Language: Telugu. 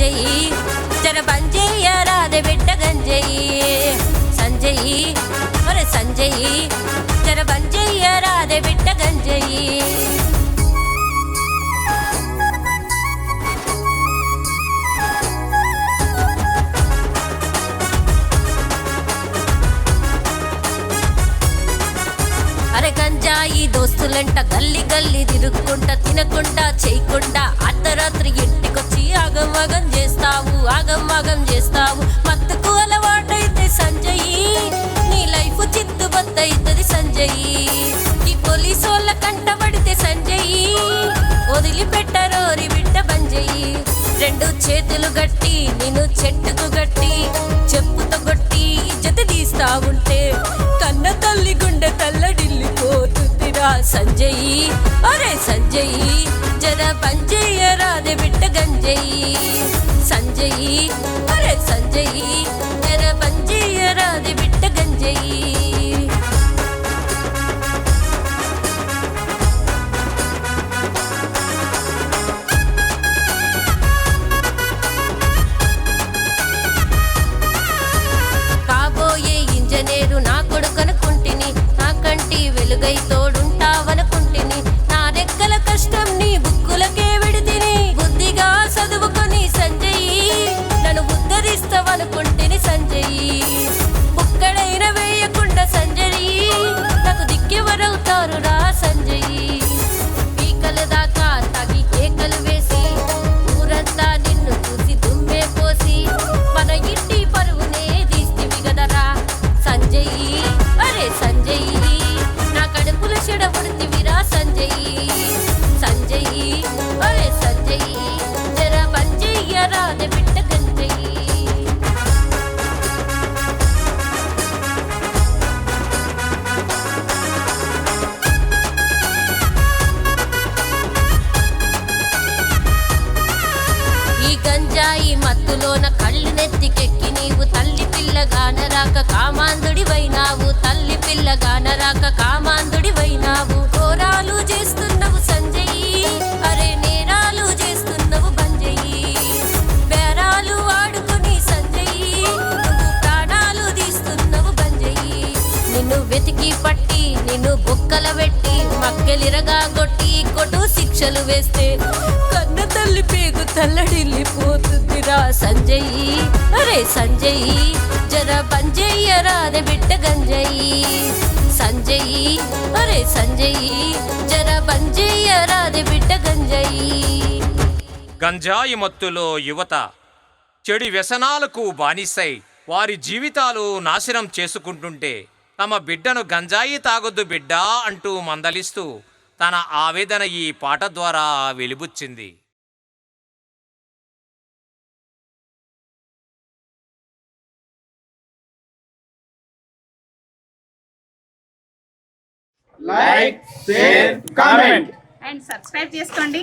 సంజయ్ జర బంజయ్య రాధే బిడ్డ గంజయి సంజయ్ ఒరే సంజయ్ జర బంజయ్య రాధే బిడ్డ గంజయి అరే గంజాయి దోస్తులంట గల్లి గల్లి తిరుగుకుంటా తినకుండా చేయకుండా అర్ధరాత్రి ఇంటికొచ్చి ఆగం చేస్తావు మత్తుకు అలవాటైతే సంజయ్ నీ లైఫ్ చిత్తుబద్దయితది సంజయ్ ఈ పోలీసు వాళ్ళ కంటబడితే సంజయ్ వదిలిపెట్టరోరి బిడ్డ బంజయి రెండు చేతులు గట్టి నేను చెట్టుకు గట్టి చెప్పుతో కొట్టి జత తీస్తా ఉంటే కన్న తల్లి గుండె తల్లడిల్లిపోతుందిరా సంజయ్ అరే సంజయ్ జర పంజయ్య రాధే బిడ్డ గంజయి సంజయ్ అరే సంజయ్ జర పంజయ్య రాధే బిడ్డ గంజయి కాబోయే ఇంజనీరు నా కొడుకనుకుంటిని నా కంటి వెలుగై తోడుంటావనుకుంటిని నా రెక్కల కష్టం నీ బుక్కులకే విడితిని బుద్ధిగా చదువుకొని సంజయ్ నన్ను ఉద్ధరిస్తావనుకుంటిని సంజయ్ బుక్కడైన వేయకుండా సంజయ్ నాకు దిక్కెవరవుతారు రా సంజయ్ పీకల దాకా తాగి కేకలు వేసి ఊరంతా నిన్ను చూసి దుమ్మే పోసి మన ఇంటి పరువునే తీస్తివి గదరా సంజయ్ అరే సంజయ్ నా కడుపుల చెడబుడితివిరా సంజయ్ సంజయ్ అరే సంజయ్ జర బంజయ్య రాధే బిడ్డ గంజయ్ ఈ గంజాయి మత్తులోన కళ్ళు నెత్తికెక్కి నీవు తల్లి పిల్లగానరాక కామాంధుడివైనావు తల్లి పిల్లగానరాక కామాంధుడివైనావు ఘోరాలు చేస్తున్నావు సంజయ్ అరే నేరాలు చేస్తున్నావు బంజయి బేరాలు ఆడుకొని సంజయ్ నువ్వు ప్రాణాలు తీస్తున్నావు బంజయి నిన్ను వెతికి పట్టి నిన్ను బొక్కల పెట్టి మక్కెలిరగా కొట్టి కొట్టు శిక్షలు వేస్తే కన్న తల్లి పేగు తల్లడిల్లిపోతుందిరా సంజయ్ అరే సంజయ్ జర బంజయ్య రాధే బిడ్డ గంజయి సంజయ్ అరే సంజయ్ జర బంజయ్య రాధే బిడ్డ గంజయి గంజాయి మత్తులో యువత చెడు వ్యసనాలకు బానిసై వారి జీవితాలు నాశనం చేసుకుంటుంటే తమ బిడ్డను గంజాయి తాగొద్దు బిడ్డా అంటూ మందలిస్తూ తన ఆవేదన ఈ పాట ద్వారా వెలిబుచ్చింది. Like, share, comment and subscribe చేసుకోండి.